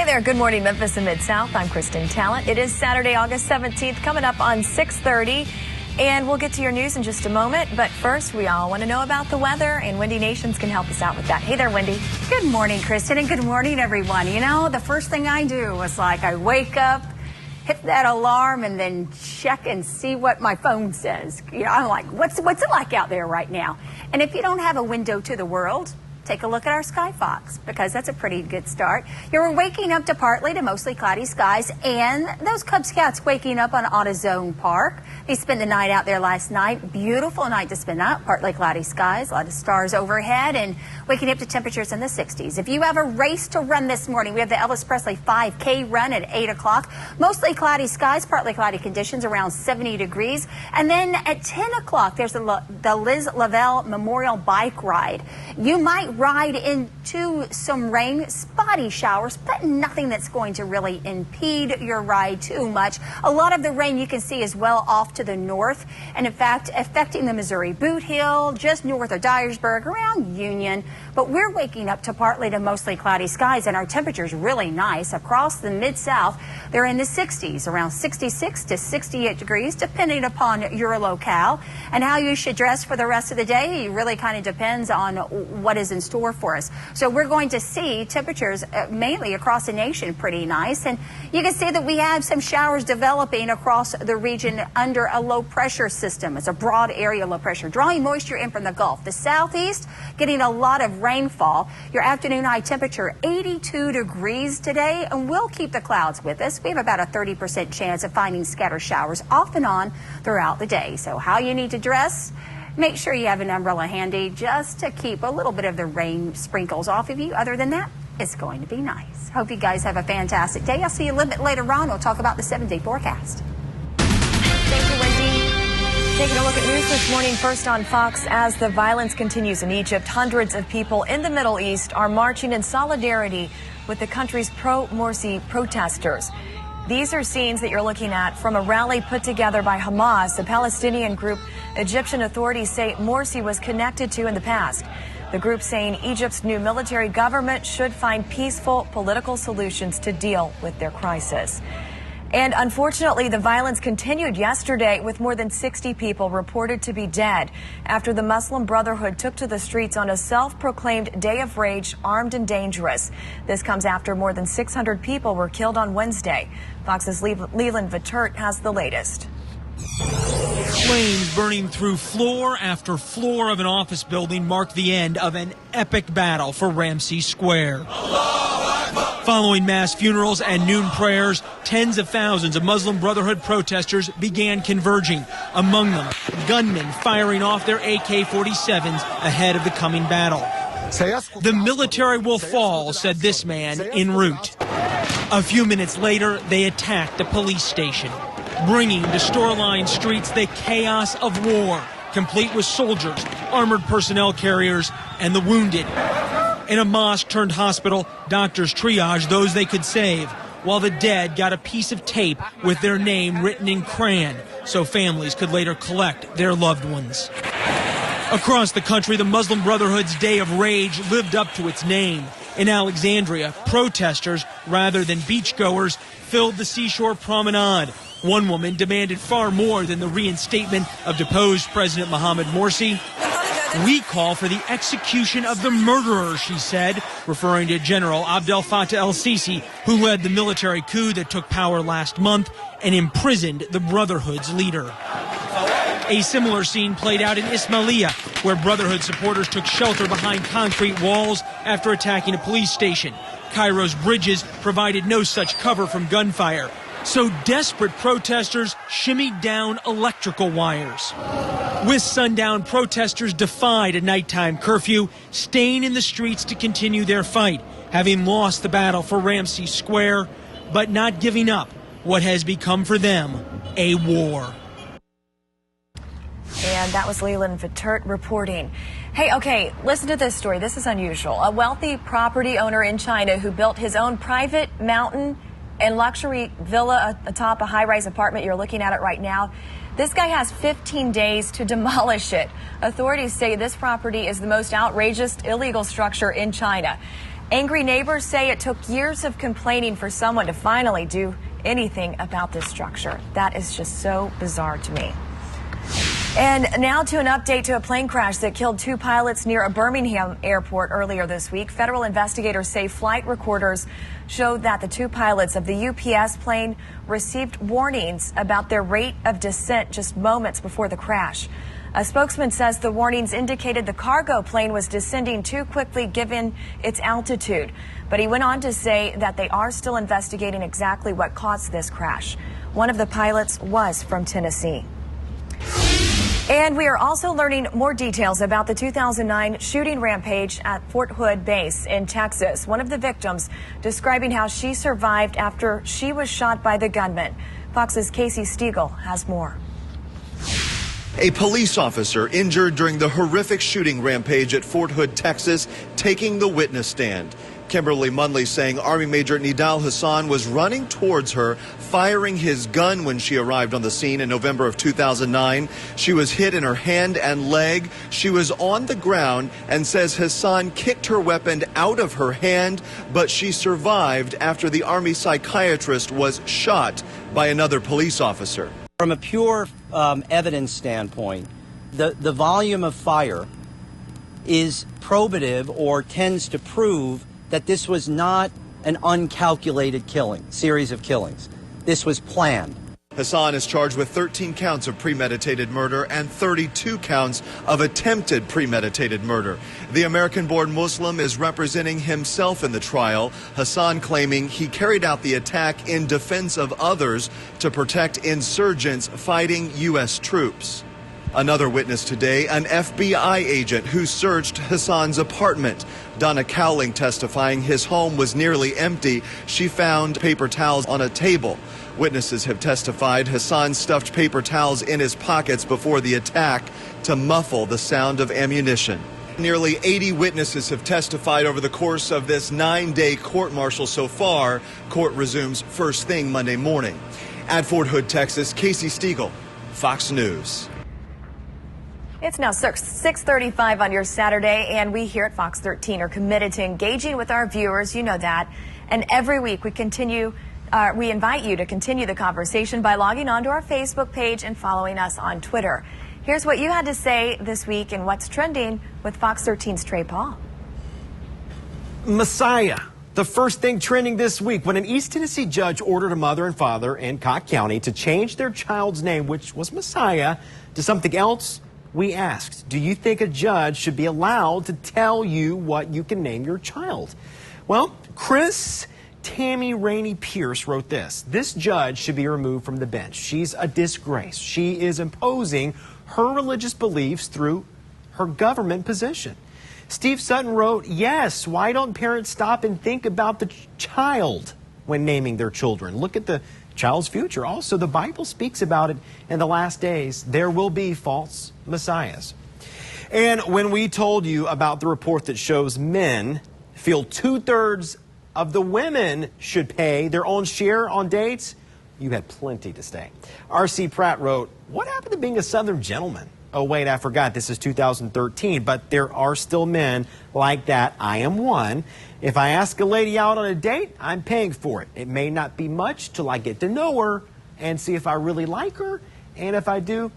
Hey there, good morning Memphis and Mid-South. I'm Kristen Talent. It is Saturday, August 17th, coming up on 6:30. And we'll get to your news in just a moment. But first, we all want to know about the weather, and Wendy Nations can help us out with that. Hey there, Wendy. Good morning, Kristen, and good morning, everyone. You know, the first thing I do is I wake up, hit that alarm, and then check and see what my phone says. You know, I'm like, what's it like out there right now? And if you don't have a window to the world, take a look at our Sky Fox, because that's a pretty good start. You're waking up to partly to mostly cloudy skies, and those Cub Scouts waking up on AutoZone Park. They spent the night out there last night. Beautiful night to spend out. Partly cloudy skies, a lot of stars overhead, and waking up to temperatures in the 60s. If you have a race to run this morning, we have the Elvis Presley 5K run at 8 o'clock. Mostly cloudy skies, partly cloudy conditions, around 70 degrees. And then at 10 o'clock, there's the Liz Lavelle Memorial Bike Ride. You might ride into some rain, spotty showers, but nothing that's going to really impede your ride too much. A lot of the rain you can see is well off to the north, and in fact affecting the Missouri Boot Hill, just north of Dyersburg, around Union. But we're waking up to partly to mostly cloudy skies, and our temperature's really nice across the Mid-South. They're in the 60s, around 66 to 68 degrees, depending upon your locale. And how you should dress for the rest of the day really kind of depends on what is in store for us. So we're going to see temperatures mainly across the nation pretty nice, and you can see that we have some showers developing across the region under a low pressure system. It's a broad area low pressure drawing moisture in from the Gulf. The southeast getting a lot of rainfall. Your afternoon high temperature 82 degrees today, and we'll keep the clouds with us. We have about a 30% chance of finding scattered showers off and on throughout the day. So how you need to dress, make sure you have an umbrella handy just to keep a little bit of the rain sprinkles off of you. Other than that, it's going to be nice. Hope you guys have a fantastic day. I'll see you a little bit later on. We'll talk about the 7-day forecast. Thank you, Wendy. Taking a look at news this morning, first on Fox. As the violence continues in Egypt, hundreds of people in the Middle East are marching in solidarity with the country's pro-Morsi protesters. These are scenes that you're looking at from a rally put together by Hamas, a Palestinian group Egyptian authorities say Morsi was connected to in the past. The group saying Egypt's new military government should find peaceful political solutions to deal with their crisis. And unfortunately, the violence continued yesterday with more than 60 people reported to be dead after the Muslim Brotherhood took to the streets on a self-proclaimed day of rage, armed and dangerous. This comes after more than 600 people were killed on Wednesday. Fox's Leland Vitert has the latest. Flames burning through floor after floor of an office building marked the end of an epic battle for Ramsey Square. Following mass funerals and noon prayers, tens of thousands of Muslim Brotherhood protesters began converging. Among them, gunmen firing off their AK-47s ahead of the coming battle. The military will fall, said this man en route. A few minutes later, they attacked the police station, bringing to store-lined streets the chaos of war, complete with soldiers, armored personnel carriers, and the wounded. In a mosque-turned-hospital, doctors triaged those they could save, while the dead got a piece of tape with their name written in crayon, so families could later collect their loved ones. Across the country, the Muslim Brotherhood's Day of Rage lived up to its name. In Alexandria, protesters, rather than beachgoers, filled the seashore promenade. One woman demanded far more than the reinstatement of deposed President Mohamed Morsi. We call for the execution of the murderer, she said, referring to General Abdel Fattah el-Sisi, who led the military coup that took power last month and imprisoned the Brotherhood's leader. A similar scene played out in Ismailia, where Brotherhood supporters took shelter behind concrete walls after attacking a police station. Cairo's bridges provided no such cover from gunfire, so desperate protesters shimmied down electrical wires. With sundown, protesters defied a nighttime curfew, staying in the streets to continue their fight, having lost the battle for Ramsey Square, but not giving up what has become for them a war. And that was Leland Vitert reporting. Hey, okay, listen to this story. This is unusual. A wealthy property owner in China who built his own private mountain and luxury villa atop a high-rise apartment. You're looking at it right now. This guy has 15 days to demolish it. Authorities say this property is the most outrageous illegal structure in China. Angry neighbors say it took years of complaining for someone to finally do anything about this structure. That is just so bizarre to me. And now to an update to a plane crash that killed 2 pilots near a Birmingham airport earlier this week. Federal investigators say flight recorders showed that the 2 pilots of the UPS plane received warnings about their rate of descent just moments before the crash. A spokesman says the warnings indicated the cargo plane was descending too quickly given its altitude. But he went on to say that they are still investigating exactly what caused this crash. One of the pilots was from Tennessee. And we are also learning more details about the 2009 shooting rampage at Fort Hood Base in Texas. One of the victims describing how she survived after she was shot by the gunman. Fox's Casey Stiegel has more. A police officer injured during the horrific shooting rampage at Fort Hood, Texas, taking the witness stand. Kimberly Munley saying Army Major Nidal Hassan was running towards her, firing his gun when she arrived on the scene in November of 2009. She was hit in her hand and leg. She was on the ground and says Hassan kicked her weapon out of her hand, but she survived after the Army psychiatrist was shot by another police officer. From a pure evidence standpoint, the volume of fire is probative or tends to prove that this was not an uncalculated series of killings. This was planned. Hassan is charged with 13 counts of premeditated murder and 32 counts of attempted premeditated murder. The American-born Muslim is representing himself in the trial. Hassan claiming he carried out the attack in defense of others to protect insurgents fighting U.S. troops. Another witness today, an FBI agent who searched Hassan's apartment. Donna Cowling testifying his home was nearly empty. She found paper towels on a table. Witnesses have testified Hassan stuffed paper towels in his pockets before the attack to muffle the sound of ammunition. Nearly 80 witnesses have testified over the course of this 9-day court-martial so far. Court resumes first thing Monday morning. At Fort Hood, Texas, Casey Stiegel, Fox News. It's now 6:35 on your Saturday, and we here at Fox 13 are committed to engaging with our viewers. You know that. And every week we invite you to continue the conversation by logging onto our Facebook page and following us on Twitter. Here's what you had to say this week and what's trending with Fox 13's Trey Paul. Messiah. The first thing trending this week when an East Tennessee judge ordered a mother and father in Cocke County to change their child's name, which was Messiah, to something else. We asked, do you think a judge should be allowed to tell you what you can name your child? Well, Chris Tammy Rainey Pierce wrote this. This judge should be removed from the bench. She's a disgrace. She is imposing her religious beliefs through her government position. Steve Sutton wrote, yes, why don't parents stop and think about the child when naming their children? Look at the child's future. Also, the Bible speaks about it in the last days. There will be false messiahs. And when we told you about the report that shows men feel 2/3 of the women should pay their own share on dates, you had plenty to say. R.C. Pratt wrote, what happened to being a Southern gentleman? Oh, wait, I forgot. This is 2013, but there are still men like that. I am one. If I ask a lady out on a date, I'm paying for it. It may not be much till I get to know her and see if I really like her. And if I do,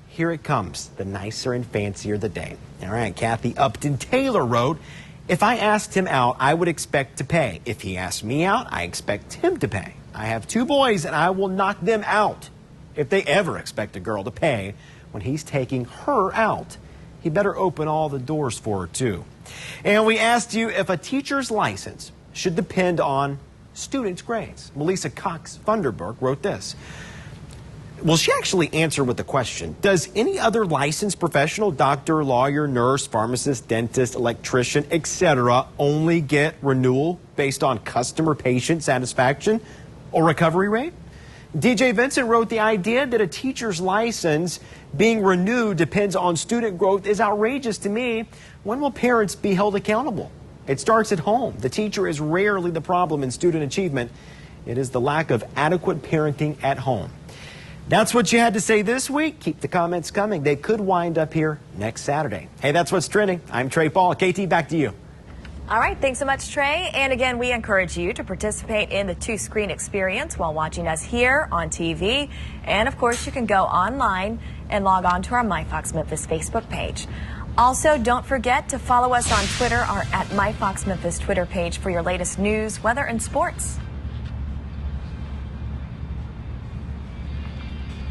here it comes. The nicer and fancier the date. All right, Kathy Upton Taylor wrote, if I asked him out, I would expect to pay. If he asked me out, I expect him to pay. I have 2 boys and I will knock them out. If they ever expect a girl to pay when he's taking her out, he better open all the doors for her too. And we asked you if a teacher's license should depend on students' grades. Melissa Cox Funderburg wrote this. Well, she actually answered with the question, does any other licensed professional, doctor, lawyer, nurse, pharmacist, dentist, electrician, etc., only get renewal based on customer patient satisfaction or recovery rate? DJ Vincent wrote, the idea that a teacher's license being renewed depends on student growth is outrageous to me. When will parents be held accountable? It starts at home. The teacher is rarely the problem in student achievement. It is the lack of adequate parenting at home. That's what you had to say this week. Keep the comments coming. They could wind up here next Saturday. Hey, that's what's trending. I'm Trey Paul. KT, back to you. All right, thanks so much, Trey. And again, we encourage you to participate in the two-screen experience while watching us here on TV. And of course, you can go online and log on to our MyFox Memphis Facebook page. Also, don't forget to follow us on Twitter or at MyFox Memphis Twitter page for your latest news, weather, and sports.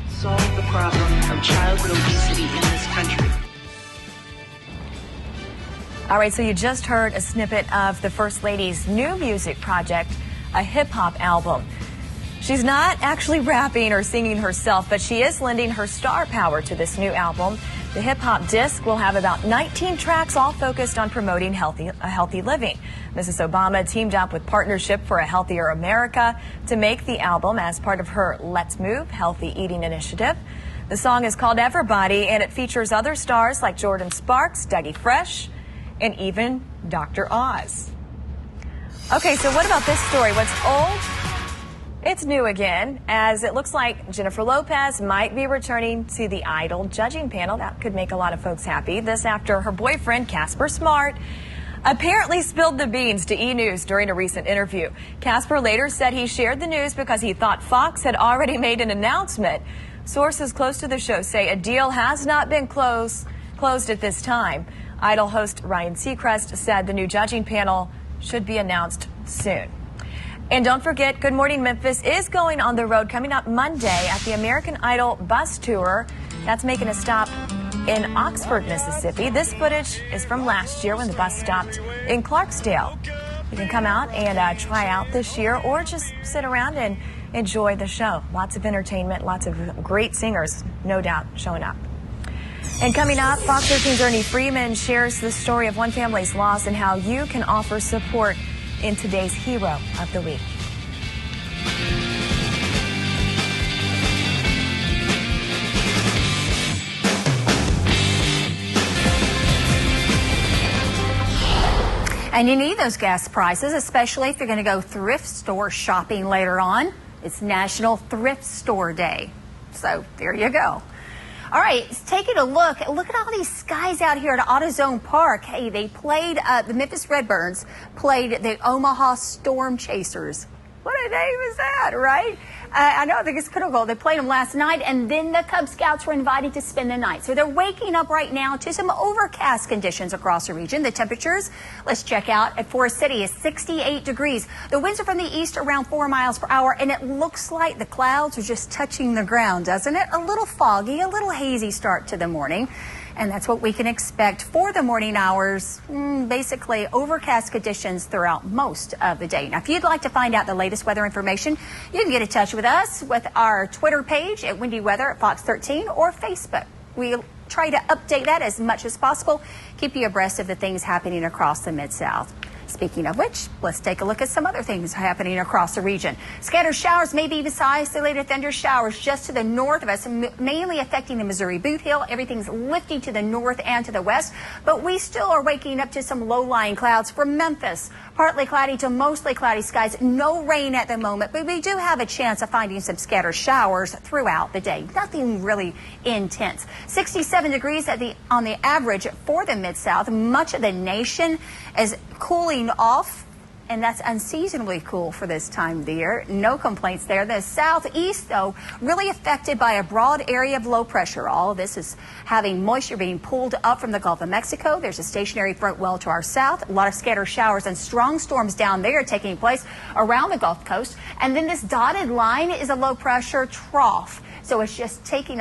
Solve the problem of childhood obesity in this country. All right, so you just heard a snippet of the First Lady's new music project, a hip-hop album. She's not actually rapping or singing herself, but she is lending her star power to this new album. The hip-hop disc will have about 19 tracks, all focused on promoting a healthy living. Mrs. Obama teamed up with Partnership for a Healthier America to make the album as part of her Let's Move Healthy Eating initiative. The song is called Everybody, and it features other stars like Jordan Sparks, Dougie Fresh, and even Dr. Oz. Okay, so what about this story? What's old? It's new again, as it looks like Jennifer Lopez might be returning to the Idol judging panel. That could make a lot of folks happy. This after her boyfriend, Casper Smart, apparently spilled the beans to E! News during a recent interview. Casper later said he shared the news because he thought Fox had already made an announcement. Sources close to the show say a deal has not been closed at this time. Idol host Ryan Seacrest said the new judging panel should be announced soon. And don't forget, Good Morning Memphis is going on the road coming up Monday at the American Idol bus tour. That's making a stop in Oxford, Mississippi. This footage is from last year when the bus stopped in Clarksdale. You can come out and try out this year or just sit around and enjoy the show. Lots of entertainment, lots of great singers, no doubt, showing up. And coming up, Fox 13's Ernie Freeman shares the story of one family's loss and how you can offer support in today's Hero of the Week. And you need those gas prices, especially if you're going to go thrift store shopping later on. It's National Thrift Store Day. So there you go. All right, taking a look at all these skies out here at AutoZone Park. Hey, they played, the Memphis Redbirds played the Omaha Storm Chasers. What a name is that, right? I know, I think it's critical. They played them last night, and then the Cub Scouts were invited to spend the night. So they're waking up right now to some overcast conditions across the region. The temperatures, let's check out at Forest City, is 68 degrees. The winds are from the east around 4 miles per hour, and it looks like the clouds are just touching the ground, doesn't it? A little foggy, a little hazy start to the morning. And that's what we can expect for the morning hours. Basically overcast conditions throughout most of the day. Now, if you'd like to find out the latest weather information, you can get in touch with us with our Twitter page at Windy Weather at Fox 13 or Facebook. We'll try to update that as much as possible, keep you abreast of the things happening across the Mid-South. Speaking of which, let's take a look at some other things happening across the region. Scattered showers, maybe even isolated thunder showers just to the north of us, mainly affecting the Missouri Boot Hill. Everything's lifting to the north and to the west, but we still are waking up to some low-lying clouds from Memphis. Partly cloudy to mostly cloudy skies. No rain at the moment, but we do have a chance of finding some scattered showers throughout the day. Nothing really intense. 67 degrees on the average for the Mid-South. Much of the nation is cooling off, and that's unseasonably cool for this time of the year. No complaints there. The southeast, though, really affected by a broad area of low pressure. All of this is having moisture being pulled up from the Gulf of Mexico. There's a stationary front well to our south. A lot of scattered showers and strong storms down there taking place around the Gulf Coast. And then this dotted line is a low pressure trough. So it's just taking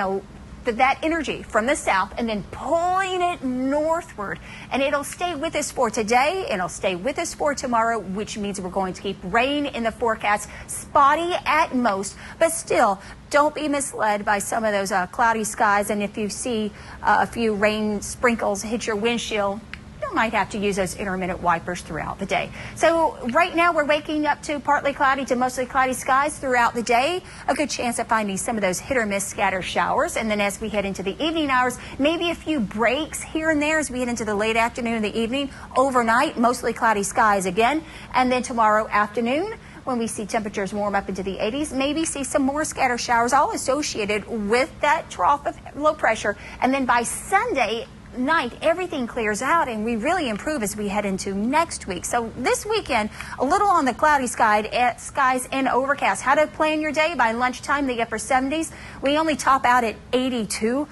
that energy from the south and then pulling it northward, and it'll stay with us for today and it'll stay with us for tomorrow, which means we're going to keep rain in the forecast, spotty at most, but still don't be misled by some of those cloudy skies. And if you see a few rain sprinkles hit your windshield, you might have to use those intermittent wipers throughout the day. So right now we're waking up to partly cloudy to mostly cloudy skies throughout the day. A good chance of finding some of those hit or miss scatter showers. And then as we head into the evening hours, maybe a few breaks here and there as we head into the late afternoon and the evening. Overnight, mostly cloudy skies again. And then tomorrow afternoon, when we see temperatures warm up into the 80s, maybe see some more scatter showers, all associated with that trough of low pressure. And then by Sunday, night, everything clears out and we really improve as we head into next week. So this weekend, a little on the cloudy skies and overcast. How to plan your day? By lunchtime, the upper 70s. We only top out at 82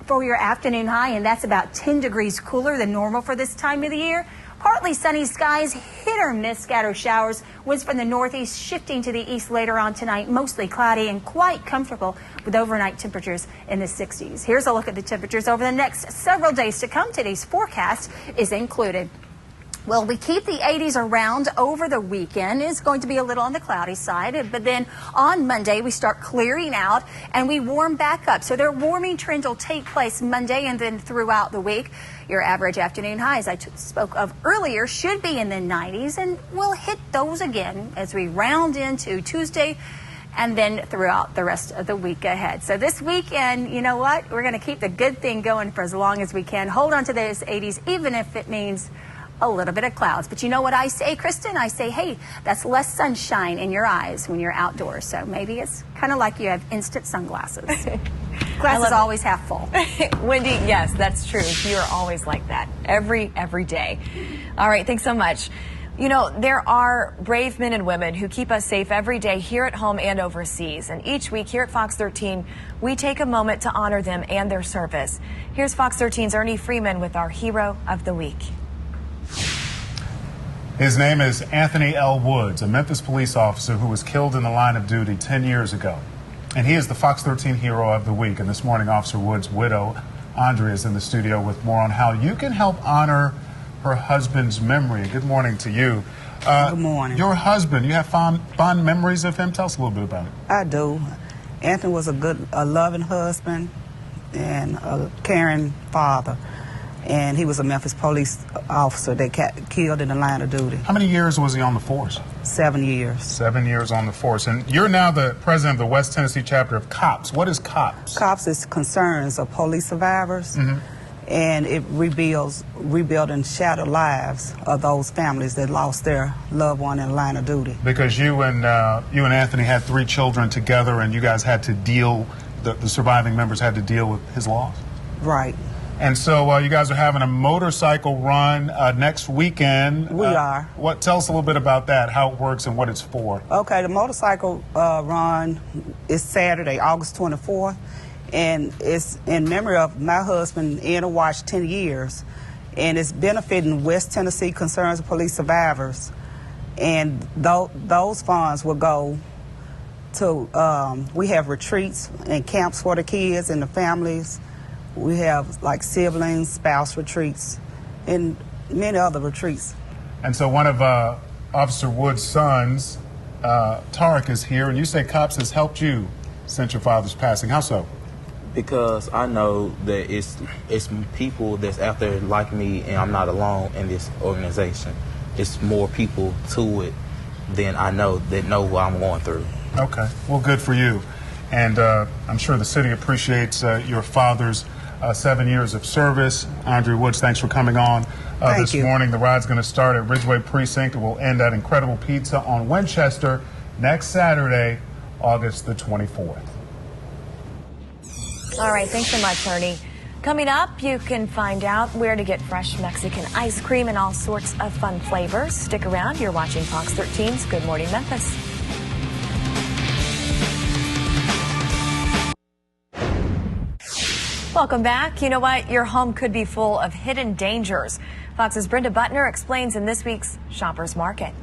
for your afternoon high, and that's about 10 degrees cooler than normal for this time of the year. Partly sunny skies, hit or miss scattered showers. Winds from the northeast shifting to the east later on tonight. Mostly cloudy and quite comfortable with overnight temperatures in the 60s. Here's a look at the temperatures over the next several days to come. Today's forecast is included. Well, we keep the 80s around over the weekend. It's going to be a little on the cloudy side, but then on Monday we start clearing out and we warm back up. So their warming trend will take place Monday and then throughout the week. Your average afternoon highs I spoke of earlier should be in the 90s, and we'll hit those again as we round into Tuesday and then throughout the rest of the week ahead. So this weekend, you know what? We're going to keep the good thing going for as long as we can. Hold on to those 80s, even if it means a little bit of clouds. But you know what I say, Kristen? I say, hey, that's less sunshine in your eyes when you're outdoors. So maybe it's kind of like you have instant sunglasses. Glass is always half full. Wendy, yes, that's true. You're always like that every day. All right, thanks so much. You know, there are brave men and women who keep us safe every day here at home and overseas. And each week here at Fox 13, we take a moment to honor them and their service. Here's Fox 13's Ernie Freeman with our Hero of the Week. His name is Anthony L. Woods, a Memphis police officer who was killed in the line of duty 10 years ago. And he is the Fox 13 Hero of the Week. And this morning, Officer Woods' widow, Andrea, is in the studio with more on how you can help honor her husband's memory. Good morning to you. Good morning. Your husband, you have fond memories of him? Tell us a little bit about it. I do. Anthony was a loving husband and a caring father. And he was a Memphis police officer that killed in the line of duty. How many years was he on the force? 7 years. 7 years on the force. And you're now the president of the West Tennessee chapter of COPS. What is COPS? COPS is concerns of police survivors, and it rebuilding shattered lives of those families that lost their loved one in the line of duty. Because you and Anthony had 3 children together, and you guys had to deal, the surviving members had to deal with his loss? Right. And so you guys are having a motorcycle run next weekend. We are. Tell us a little bit about that, how it works and what it's for. Okay, the motorcycle run is Saturday, August 24th, and it's in memory of my husband, Anna Watch, 10 years, and it's benefiting West Tennessee Concerns of Police Survivors, and those funds will go to, we have retreats and camps for the kids and the families. We have like siblings, spouse retreats, and many other retreats. And so one of Officer Wood's sons, Tarek, is here, and you say COPS has helped you since your father's passing. How so? Because I know that it's people that's out there like me, and I'm not alone in this organization. It's more people to it than I know that know what I'm going through. Okay, well, good for you. And I'm sure the city appreciates your father's 7 years of service. Andrea Woods, thanks for coming on this morning. The ride's going to start at Ridgeway Precinct. It will end at Incredible Pizza on Winchester next Saturday, August the 24th. All right, thanks so much, Ernie. Coming up, you can find out where to get fresh Mexican ice cream and all sorts of fun flavors. Stick around. You're watching Fox 13's Good Morning Memphis. Welcome back. You know what? Your home could be full of hidden dangers. Fox's Brenda Butner explains in this week's Shoppers Market.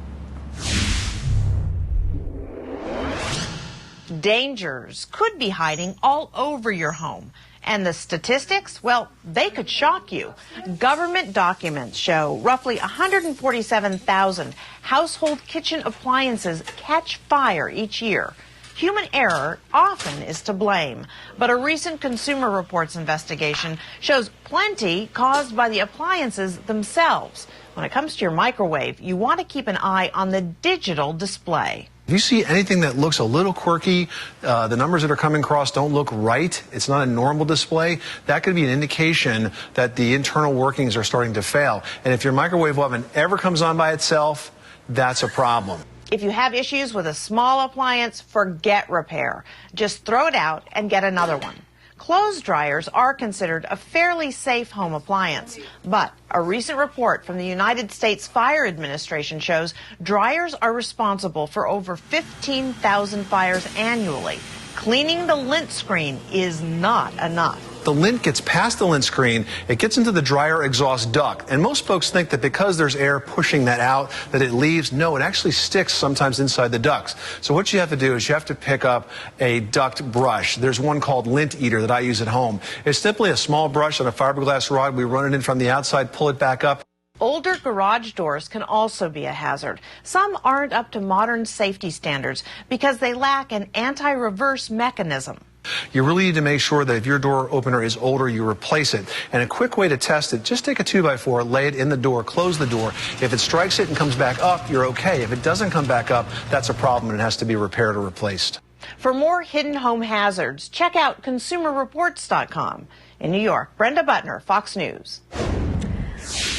Dangers could be hiding all over your home. And the statistics, well, they could shock you. Government documents show roughly 147,000 household kitchen appliances catch fire each year. Human error often is to blame, but a recent Consumer Reports investigation shows plenty caused by the appliances themselves. When it comes to your microwave, you want to keep an eye on the digital display. If you see anything that looks a little quirky, the numbers that are coming across don't look right, it's not a normal display, that could be an indication that the internal workings are starting to fail. And if your microwave oven ever comes on by itself, that's a problem. If you have issues with a small appliance, forget repair. Just throw it out and get another one. Clothes dryers are considered a fairly safe home appliance, but a recent report from the United States Fire Administration shows dryers are responsible for over 15,000 fires annually. Cleaning the lint screen is not enough. The lint gets past the lint screen, it gets into the dryer exhaust duct. And most folks think that because there's air pushing that out, that it leaves. No, it actually sticks sometimes inside the ducts. So what you have to do is you have to pick up a duct brush. There's one called Lint Eater that I use at home. It's simply a small brush on a fiberglass rod. We run it in from the outside, pull it back up. Older garage doors can also be a hazard. Some aren't up to modern safety standards because they lack an anti-reverse mechanism. You really need to make sure that if your door opener is older, you replace it. And a quick way to test it, just take a 2x4, lay it in the door, close the door. If it strikes it and comes back up, you're okay. If it doesn't come back up, that's a problem and it has to be repaired or replaced. For more hidden home hazards, check out consumerreports.com. In New York, Brenda Butner, Fox News.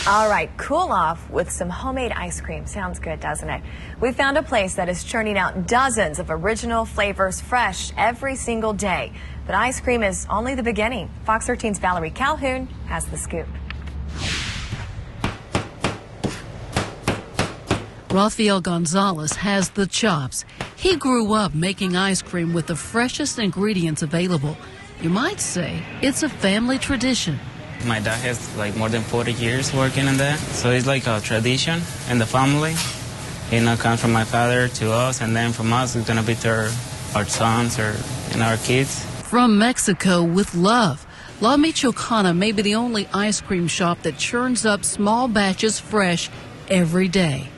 All right, cool off with some homemade ice cream. Sounds good, doesn't it? We found a place that is churning out dozens of original flavors fresh every single day. But ice cream is only the beginning. Fox 13's Valerie Calhoun has the scoop. Rafael Gonzalez has the chops. He grew up making ice cream with the freshest ingredients available. You might say it's a family tradition. My dad has like more than 40 years working in that, so it's like a tradition in the family. You know, comes from my father to us, and then from us it's gonna be to our sons or our kids. From Mexico with love, La Michoacana may be the only ice cream shop that churns up small batches fresh every day.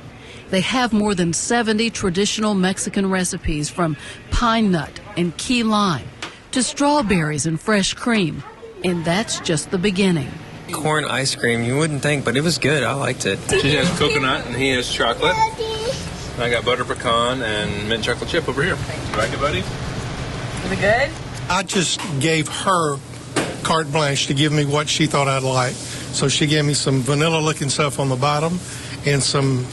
They have more than 70 traditional Mexican recipes, from pine nut and key lime to strawberries and fresh cream. And that's just the beginning. Corn ice cream, you wouldn't think, but it was good. I liked it. She has coconut and he has chocolate. And I got butter pecan and mint chocolate chip over here. You like it, buddy? Is it good? I just gave her carte blanche to give me what she thought I'd like. So she gave me some vanilla-looking stuff on the bottom and some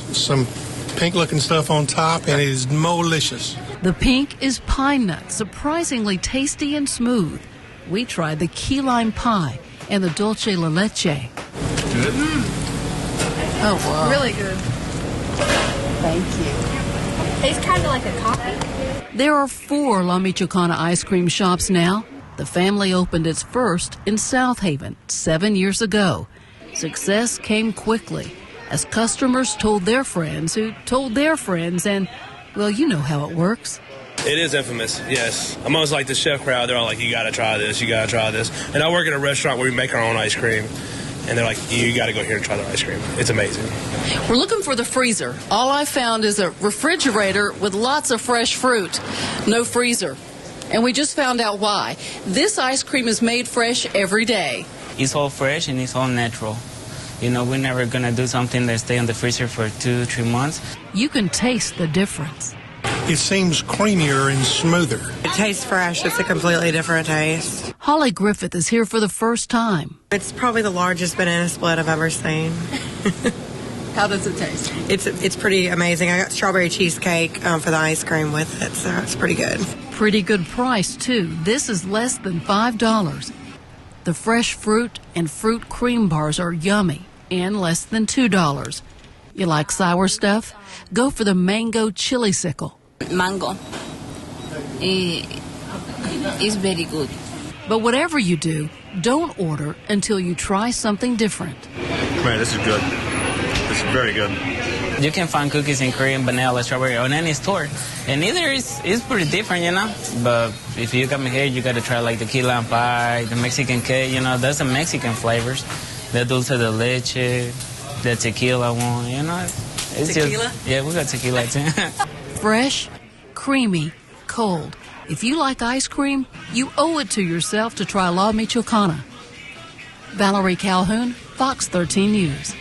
pink-looking stuff on top, and it is delicious. The pink is pine nut, surprisingly tasty and smooth. We tried the key lime pie and the dulce la leche. Good? Oh, wow. Really good. Thank you. Tastes kind of like a coffee. There are 4 La Michoacana ice cream shops now. The family opened its first in South Haven 7 years ago. Success came quickly as customers told their friends who told their friends, and, well, you know how it works. It is infamous, yes. I'm almost like the chef crowd. They're all like, you got to try this, you got to try this. And I work at a restaurant where we make our own ice cream. And they're like, you got to go here and try the ice cream. It's amazing. We're looking for the freezer. All I found is a refrigerator with lots of fresh fruit, no freezer. And we just found out why. This ice cream is made fresh every day. It's all fresh and it's all natural. You know, we're never going to do something that stay in the freezer for 2-3 months. You can taste the difference. It seems creamier and smoother. It tastes fresh. It's a completely different taste. Holly Griffith is here for the first time. It's probably the largest banana split I've ever seen. How does it taste? It's pretty amazing. I got strawberry cheesecake for the ice cream with it, so it's pretty good. Pretty good price, too. This is less than $5. The fresh fruit and fruit cream bars are yummy and less than $2. You like sour stuff? Go for the mango chili sickle. Mango. It's very good. But whatever you do, don't order until you try something different. Man, this is good. This is very good. You can find cookies and cream, vanilla, strawberry on any store. And either is pretty different, you know. But if you come here, you got to try like the key lime pie, the Mexican cake, you know. There's some Mexican flavors. The dulce de leche, the tequila one, you know. It's tequila? Just, yeah, we got tequila too. Fresh, creamy, cold. If you like ice cream, you owe it to yourself to try La Michoacana. Valerie Calhoun, Fox 13 News.